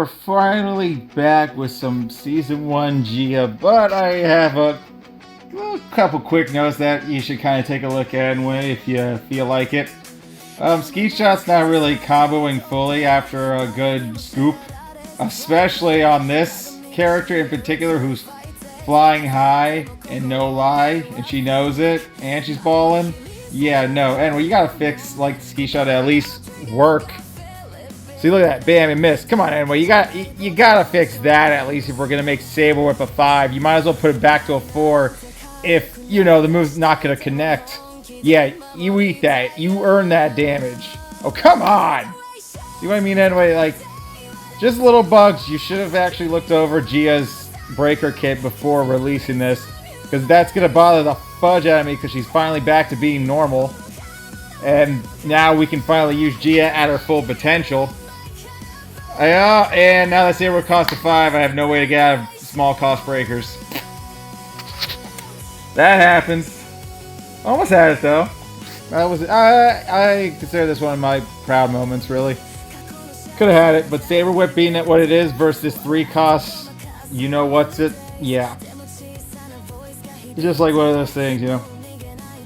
we're finally back with some Season 1 Gia, but I have a couple quick notes that you should kind of take a look at anyway if you feel like it. Ski Shot's not really comboing fully after a good scoop, especially on this character in particular who's flying high and no lie, and she knows it, and she's balling. Yeah, no. Anyway, you gotta fix like Ski Shot to at least work. See, look at that. Bam, and missed. Come on, anyway. You gotta fix that at least if we're gonna make Saber Whip a 5. You might as well put it back to a 4 if, you know, the move's not gonna connect. Yeah, you eat that. You earn that damage. Oh, come on! See what I mean, anyway? Like, just little bugs. You should have actually looked over Gia's breaker kit before releasing this, because that's gonna bother the fudge out of me because she's finally back to being normal. And now we can finally use Gia at her full potential. And now that Saber cost a 5, I have no way to get out of small cost breakers. That happens. Almost had it though. I consider this one of my proud moments, really. Could have had it, but Saber Whip being at what it is versus 3 costs, you know what's it? Yeah. It's just like one of those things, you know.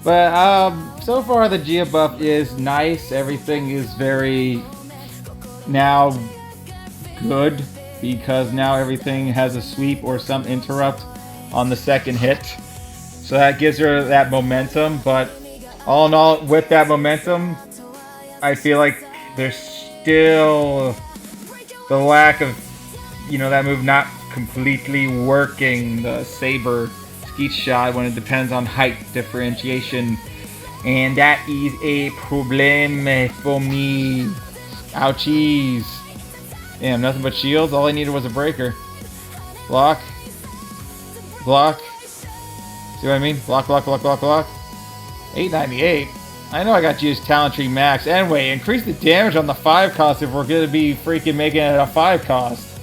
But so far the Gia buff is nice. Everything is very now good because now everything has a sweep or some interrupt on the second hit, so that gives her that momentum. But all in all, with that momentum, I feel like there's still the lack of, you know, that move not completely working, the Saber Skeet Shot, when it depends on height differentiation, and that is a problem for me. Ouchies. Damn, nothing but shields. All I needed was a breaker. Block. Block. See what I mean? Block, block, block, block, block. 898. I know I got Gia's Talent Tree max. Anyway, increase the damage on the 5 cost if we're going to be freaking making it a 5 cost.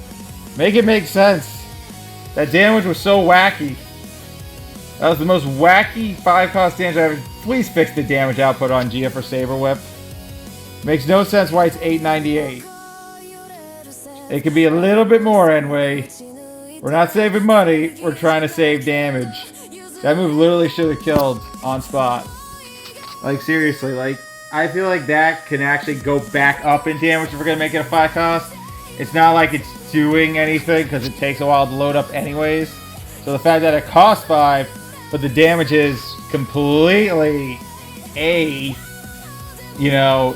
Make it make sense. That damage was so wacky. That was the most wacky 5 cost damage I ever. Please fix the damage output on Gia for Saber Whip. Makes no sense why it's 898. It could be a little bit more anyway. We're not saving money, we're trying to save damage. That move literally should have killed on spot. Like, seriously, like, I feel like that can actually go back up in damage if we're going to make it a 5 cost. It's not like it's doing anything because it takes a while to load up anyways. So the fact that it costs 5, but the damage is completely A, you know,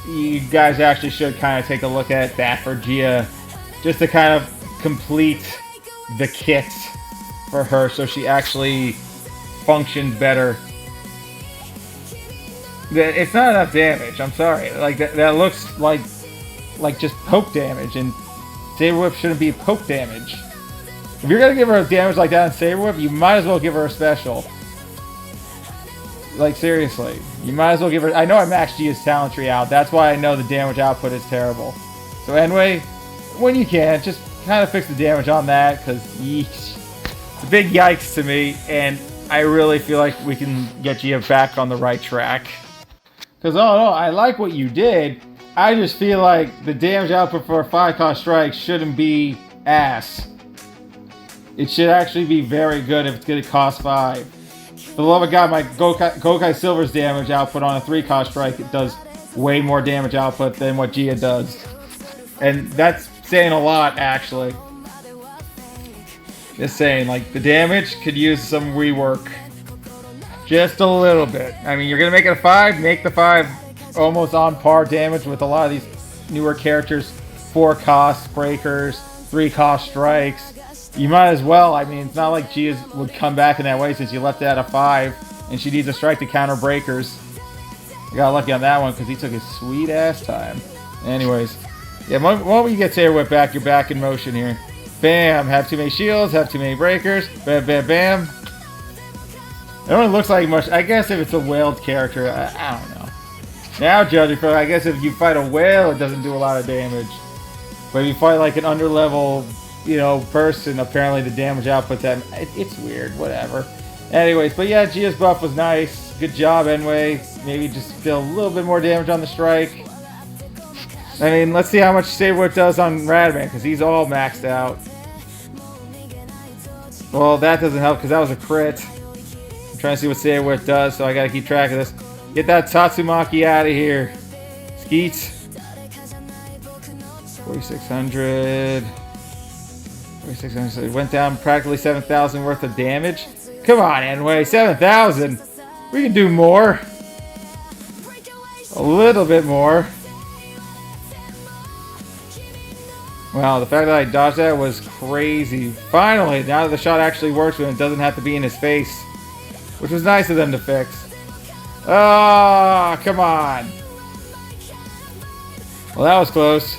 you guys actually should kind of take a look at that for Gia, just to kind of complete the kit for her so she actually functions better. It's not enough damage, I'm sorry. Like, that looks like just poke damage, and Saber Whip shouldn't be poke damage. If you're gonna give her damage like that in Saber Whip, you might as well give her a special. Like, seriously. You might as well give her... I know I maxed Gia's Talent Tree out. That's why I know the damage output is terrible. So anyway, when you can, just kind of fix the damage on that, because it's a big yikes to me, and I really feel like we can get Gia back on the right track. Because, oh no, I like what you did. I just feel like the damage output for a 5 cost strike shouldn't be ass. It should actually be very good if it's going to cost 5. For the love of God, my Gokai Silver's damage output on a 3 cost strike, it does way more damage output than what Gia does. And that's saying a lot, actually. Just saying, like, the damage could use some rework. Just a little bit. I mean, you're going to make it a 5, make the 5 almost on par damage with a lot of these newer characters. 4 cost breakers, 3 cost strikes. You might as well. I mean, it's not like Gia would come back in that way since you left it at a 5, and she needs a strike to counter breakers. I got lucky on that one because he took his sweet ass time. Anyways, yeah, when you get Saber Whip back, you're back in motion here. Bam! Have too many shields, have too many breakers. Bam, bam, bam. It only looks like much. I guess if it's a whaled character, I don't know. Now judging for, I guess if you fight a whale, it doesn't do a lot of damage. But if you fight like an underlevel, you know, person, apparently the damage output that it's weird. Whatever. Anyways, but yeah, Gia's buff was nice. Good job, anyway. Maybe just still a little bit more damage on the strike. I mean, let's see how much Saber Whip does on Radman, because he's all maxed out. Well, that doesn't help, because that was a crit. I'm trying to see what Saber Whip does, so I gotta keep track of this. Get that Tatsumaki out of here. Skeet. 4,600. 4,600. So it went down practically 7,000 worth of damage. Come on, Anway. 7,000. We can do more. A little bit more. Wow, the fact that I dodged that was crazy. Finally, now that the shot actually works and it doesn't have to be in his face. Which was nice of them to fix. Ah, come on. Well, that was close.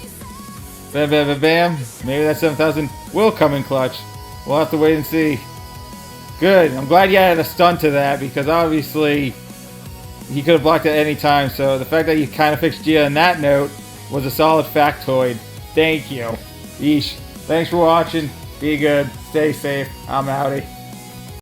Bam, bam, bam, bam. Maybe that 7,000 will come in clutch. We'll have to wait and see. Good. I'm glad you added a stun to that, because obviously he could have blocked at any time. So the fact that you kind of fixed Gia on that note was a solid factoid. Thank you. Yeesh. Thanks for watching. Be good. Stay safe. I'm outie.